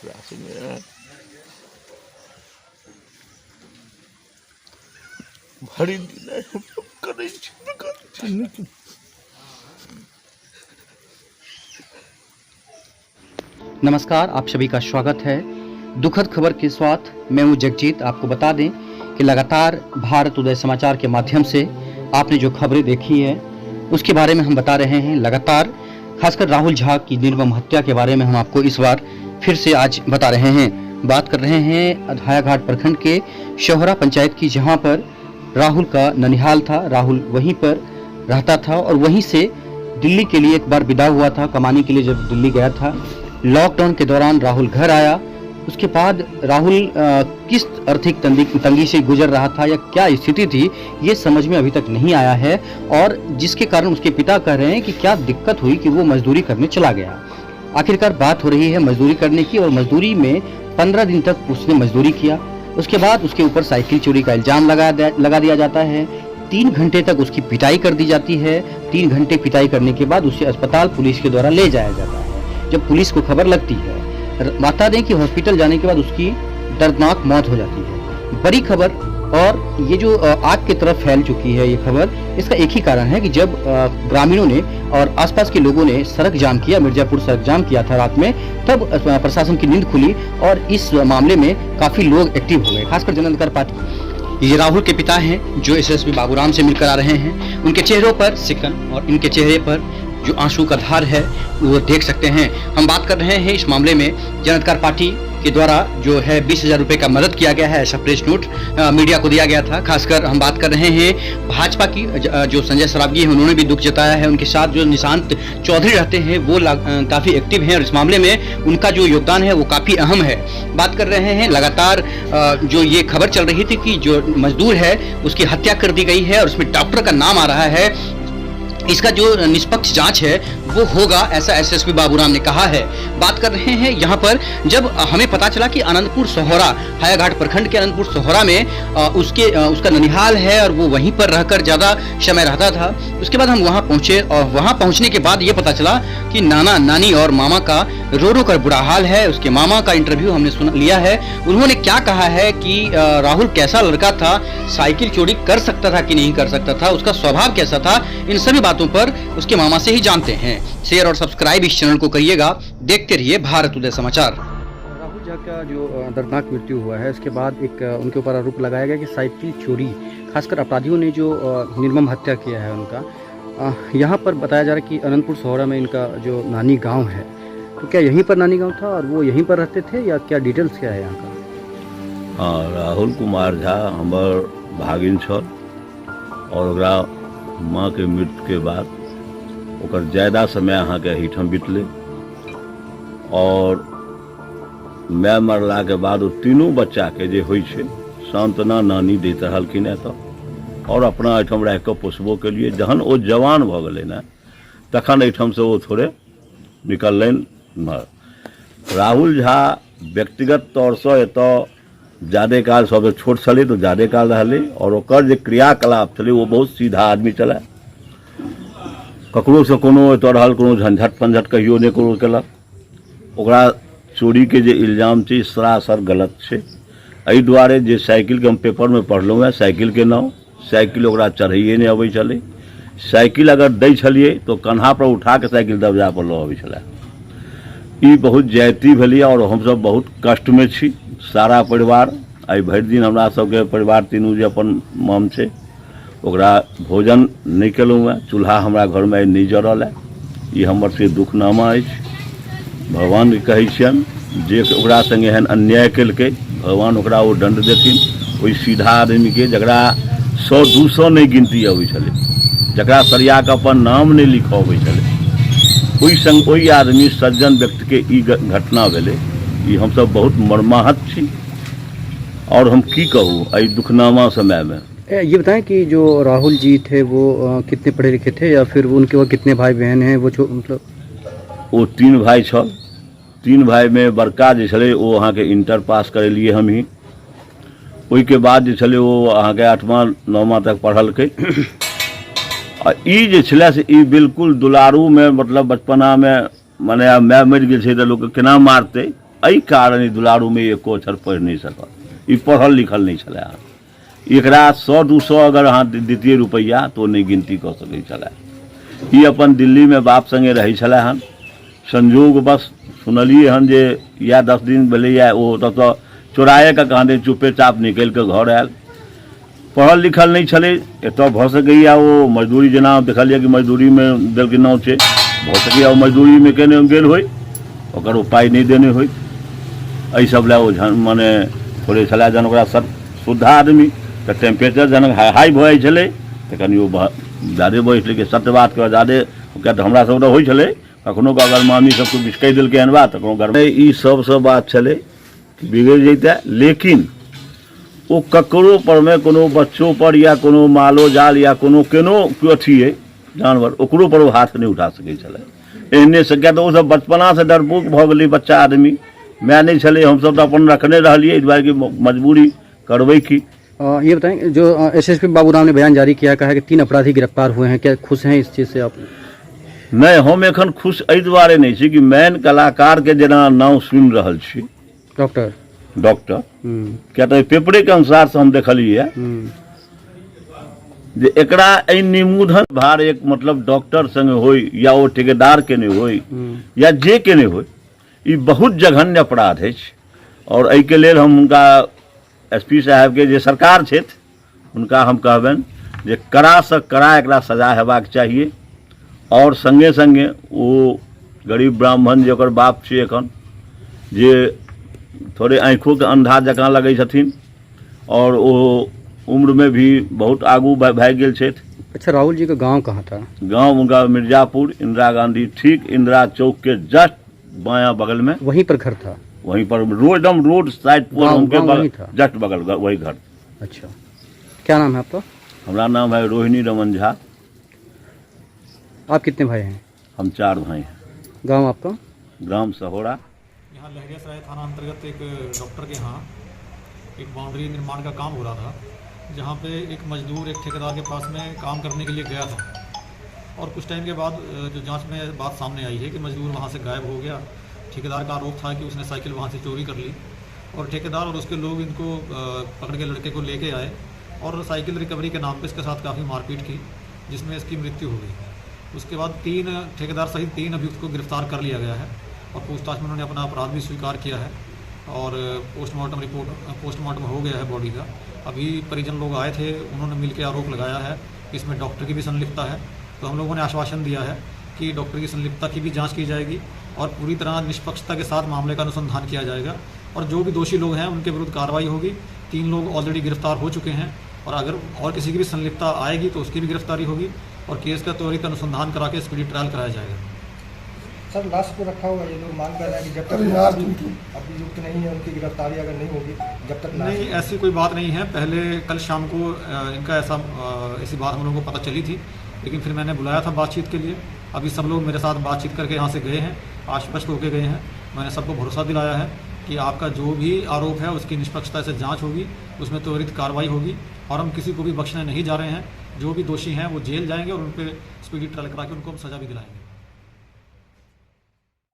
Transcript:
Ration में भारी नमस्कार, आप सभी का स्वागत है दुखद खबर के साथ। मैं हूं जगजीत। आपको बता दें कि लगातार भारत उदय समाचार के माध्यम से आपने जो खबरें देखी है उसके बारे में हम बता रहे हैं। लगातार खासकर राहुल झा की निर्मम हत्या के बारे में हम आपको इस बार फिर से आज बता रहे हैं। बात कर रहे हैं हायाघाट प्रखंड के शोहरा पंचायत की, जहां पर राहुल का ननिहाल था। राहुल वहीं पर रहता था और वहीं से दिल्ली के लिए एक बार विदा हुआ था कमाने के लिए। जब दिल्ली गया था, लॉकडाउन के दौरान राहुल घर आया। उसके बाद राहुल किस आर्थिक तंगी से गुजर रहा था या क्या स्थिति थी, ये समझ में अभी तक नहीं आया है। और जिसके कारण उसके पिता कह रहे हैं कि क्या दिक्कत हुई कि वो मजदूरी करने चला गया। आखिरकार बात हो रही है मजदूरी करने की, और मजदूरी में 15 दिन तक उसने मजदूरी किया। उसके बाद उसके ऊपर साइकिल चोरी का इल्जाम लगा दिया जाता है। 3 घंटे तक उसकी पिटाई कर दी जाती है। 3 घंटे पिटाई करने के बाद उसे अस्पताल पुलिस के द्वारा ले जाया जाता है। जब पुलिस को खबर लगती है, बता दें कि हॉस्पिटल जाने के बाद उसकी दर्दनाक मौत हो जाती है। बड़ी खबर, और ये जो आग की तरफ फैल चुकी है ये खबर, इसका एक ही कारण है कि जब ग्रामीणों ने और आसपास के लोगों ने सड़क जाम किया, मिर्जापुर सड़क जाम किया था रात में, तब प्रशासन की नींद खुली और इस मामले में काफी लोग एक्टिव हो गए, खासकर जन अधिकार पार्टी। ये राहुल के पिता हैं जो एसएसपी बाबूराम से मिलकर आ रहे हैं। उनके चेहरों पर सिकन और इनके चेहरे पर जो आंसू का धार है वो देख सकते हैं। हम बात कर रहे हैं इस मामले में जन अधिकार पार्टी के द्वारा जो है 20,000 रुपए का मदद किया गया है, ऐसा प्रेस नोट मीडिया को दिया गया था। खासकर हम बात कर रहे हैं भाजपा की, जो संजय सरावगी है उन्होंने भी दुख जताया है। उनके साथ जो निशांत चौधरी रहते हैं वो काफी एक्टिव हैं और इस मामले में उनका जो योगदान है वो काफी अहम है। बात कर रहे हैं लगातार जो ये खबर चल रही थी कि जो मजदूर है उसकी हत्या कर दी गई है और उसमें डॉक्टर का नाम आ रहा है। इसका जो निष्पक्ष जांच है वो होगा, ऐसा एसएसपी बाबूराम ने कहा है। बात कर रहे हैं यहाँ पर जब हमें पता चला कि आनंदपुर सोहरा, हायाघाट प्रखंड के आनंदपुर सोहरा में उसका ननिहाल है और वो वहीं पर रहकर ज़्यादा समय रहता था। उसके बाद हम वहाँ पहुँचे और वहाँ पहुँचने के बाद ये पता चला कि नाना नानी और मामा का रो रो कर बुरा हाल है। उसके मामा का इंटरव्यू हमने लिया है। उन्होंने क्या कहा है कि राहुल कैसा लड़का था, साइकिल चोरी कर सकता था कि नहीं कर सकता था, उसका स्वभाव कैसा था, इन सभी बातों पर उसके मामा से ही जानते हैं। शेयर और सब्सक्राइब इस चैनल को करिएगा। देखते रहिए भारत उदय समाचार। राहुल झा का जो दर्दनाक मृत्यु हुआ है, उसके बाद एक उनके ऊपर आरोप लगाया गया कि साइकिल चोरी, खासकर अपराधियों ने जो निर्मम हत्या किया है उनका। यहाँ पर बताया जा रहा है कि अनंतपुर सोहरा में इनका जो नानी गांव है, तो क्या यहीं पर नानी गांव था और वो यहीं पर रहते थे या क्या डिटेल्स क्या है यहाँ का? हाँ, राहुल कुमार झा हमार भागिन छल और ओकरा माँ के मृत्यु के बाद ओकर ज़्यादा समय अहाँ के एहिठाम बितले और माय मरला के बाद वो तीनों बच्चा के जे होइ छै सांत्वना नानी दैत रहलखिन है। और अपना एहिठाम रह के पोसबो के लिए जहन वो जवान भ गेलै ने तखन एहिठाम से वो थोड़े निकललनि। राहुल झा व्यक्तिगत तौर से एतऽ ज़्यादा काल सब छोट छलै तो ज़्यादा काल रहलै और ओकर जे क्रियाकलाप छलै वो बहुत सीधा आदमी छलै। ककरो से कोनो एतऽ रहल कोनो झंझट पंझट कहियो नहि ककरो केलक। ओकरा चोरी के जे इल्जाम छै सरासर गलत छै। एहि दुआरे जे साइकिल के हम पेपर में पढ़लहुँ है, साइकिल के नाम, साइकिल ओकरा चढ़ैए नहि अबै छलै। साइकिल अगर दै छलिए तो कन्हा पर उठा के साइकिल दबजा पर लऽ अबै छलै। ई बहुत ज्यादती भेलै और हमसब बहुत कष्ट में छी सारा परिवार। आई भरि दिन हमरा सबके परिवार तीनू जे अपन माम छै ओकरा भोजन नहीं केलहुँ है। चूल्हा हमरा घर में नहीं जरल है। ये हमर सबके दुखनामा अछि। भगवान के कहै छियनि जे ओकरा संगे एहन अन्याय केलकै, भगवान ओकरा ओ दंड देथिन। ओहि सीधा आदमी के जकरा 100-200 नहीं गिनती अबै छलै, जकरा सरिया के अपन नाम नहीं लिखऽ अबै छलै, ओहि संग ओहि आदमी सज्जन व्यक्ति के ई घटना भेलै। ई हमसब बहुत मर्माहत छी और हम की कहूँ एहि दुखनामा समय में। ये बताएं कि जो राहुल जी थे वो कितने पढ़े लिखे थे या फिर उनके वो कितने भाई बहन हैं? वो मतलब वो 3 भाई छल। 3 भाई में बड़का जे छलै वो अहाँ के इंटर पास करेलिए हम ही। ओहि के बाद जे छलै वो अहाँ के 8वां 9वां तक पढ़लकै। और ई जे छलै से ई बिल्कुल दुलारू में, मतलब बचपना में माने माय मरि गेल छै तऽ लोक केना मारतै, एहि कारण ई दुलारू में एको अक्षर पढ़ि नहीं सकल। ई पढ़ल लिखल नहीं छलै। एकरा 100-200 अगर अहाँ दैतियै रुपैआ तो नहीं गिनती कऽ सकै छलै। ई अपन दिल्ली में बाप संगे रहै छलै हन। संजोग बस सुनलियै हन जे या 10 दिन भेलैया ओ ओतऽ चोराए कऽ कहाँ चुपे चाप निकलि कऽ घर आयल। पढ़ल लिखल नहीं छलै। एतऽ भऽ सकैया ओ मजदूरी, जेना देखलियै कि मजदूरी में देलकै नाम छै, भऽ सकैया ओ मजदूरी में केने गेल होय, ओकर ओ पाइ नहीं देने होय। एहि सब लए ओ मने थोड़े छलै जहन ओकरा शुद्ध आदमी तऽ टेम्परेचर जहन हाई भऽ जाइ छलै तऽ कनि ओ जादे बढ़ि गेलै। सत्य बात कऽ जादे, किया तऽ हमरा सब होइ छलै कखनो कऽ अगर मामी सबके किछु कहि देलकै हन बात तऽ कोनो घर ई सबसँ बात छलै कि बिगड़ि जैतै। लेकिन ओ ककरो पर में कोनो बच्चों पर या कोनो मालो जाल या कोनो केनो अथी है जानवर, ओकरो पर ओ हाथ नहीं उठा सकै छलै। एहने से क्या तो सब बचपना से डरपोक भऽ गेलै बच्चा आदमी। मैं नहीं छलै, हमसब तऽ अपन रखने रहलियै, दुआरे कि मजबूरी करबै की। ये बताएं, जो एसएसपी बाबूराम ने बयान जारी किया, कहा कि 3 अपराधी गिरफ्तार हुए हैं, क्या खुश हैं इस चीज़ से आप? नहीं, हम एखन खुश एहि दुआरे नहीं छी कि मेन कलाकार के जेना नाम सुनि रहल छी, डॉक्टर क्या तो पेपरे के अनुसार से हम देखलिए जे एकरा एहि निमूधन भार एक मतलब डॉक्टर संग होय या ओ ठेकेदार के नहीं होय या जे के नहीं होय, ई बहुत जघन्य अपराध अछि। और एहि के लेल हम हुनका एसपी साहब के जे सरकार छथि हुनका हम कहबनि जे कड़ा से कड़ा एकरा सजा हेबाक चाहिए। और संगे संगे ओ गरीब ब्राह्मण जे ओकर बाप छै एखन, जे थोड़े आँखों के अंधा जकाँ लगै छथिन और ओ उम्र में भी बहुत आगू भए गेल छथि। अच्छा, राहुल जी का गांव कहाँ था? गांव उनका मिर्जापुर, इंदिरा गांधी ठीक इंदिरा चौक के जस्ट बायां बगल में, वहीं पर घर था? वहीं पर एकदम रोड साइड पर उनके जस्ट बगल वही घर। अच्छा, क्या नाम है आपका? हमारा नाम है रोहिणी रमन झा। आप कितने भाई हैं? हम 4 भाई हैं। गांव आपका? ग्राम सहोड़ा। यहाँ लहरियासराय थाना अंतर्गत एक डॉक्टर के यहाँ एक बाउंड्री निर्माण का काम हो रहा था, जहाँ पे एक मजदूर एक ठेकेदार के पास में काम करने के लिए गया था। और कुछ टाइम के बाद जो जांच में बात सामने आई है कि मजदूर वहाँ से गायब हो गया। ठेकेदार का आरोप था कि उसने साइकिल वहाँ से चोरी कर ली और ठेकेदार और उसके लोग इनको पकड़ के लड़के को लेके आए और साइकिल रिकवरी के नाम पे इसके साथ काफ़ी मारपीट की, जिसमें इसकी मृत्यु हो गई। उसके बाद 3 ठेकेदार सहित 3 अभियुक्त को गिरफ्तार कर लिया गया है और पूछताछ में उन्होंने अपना अपराध भी स्वीकार किया है और पोस्टमार्टम हो गया है बॉडी का। अभी परिजन लोग आए थे, उन्होंने मिलकर आरोप लगाया है कि इसमें डॉक्टर की भी संलिप्तता है। तो हम लोगों ने आश्वासन दिया है कि डॉक्टर की संलिप्तता की भी जांच की जाएगी और पूरी तरह निष्पक्षता के साथ मामले का अनुसंधान किया जाएगा और जो भी दोषी लोग हैं उनके विरुद्ध कार्रवाई होगी। 3 लोग ऑलरेडी गिरफ्तार हो चुके हैं और अगर और किसी की भी संलिप्तता आएगी तो उसकी भी गिरफ्तारी होगी और केस का त्वरित अनुसंधान करा के स्पीडी ट्रायल कराया जाएगा। सर, लाश को रखा हुआ ये लोग मांग कर रहे हैं कि जब तक अभियुक्त नहीं है उनकी गिरफ्तारी अगर नहीं होगी जब तक नहीं, ऐसी कोई बात नहीं है। पहले कल शाम को इनका ऐसी बात हम लोगों को पता चली थी, लेकिन फिर मैंने बुलाया था बातचीत के लिए। अभी सब लोग मेरे साथ बातचीत करके यहाँ से गए हैं, आश्वस्त होकर गए हैं। मैंने सबको भरोसा दिलाया है कि आपका जो भी आरोप है उसकी निष्पक्षता से जाँच होगी, उसमें त्वरित कार्रवाई होगी और हम किसी को भी बख्शने नहीं जा रहे हैं। जो भी दोषी हैं वो जेल जाएंगे और उन पर स्पीडी ट्रायल करा के उनको हम सजा भी दिलाएंगे।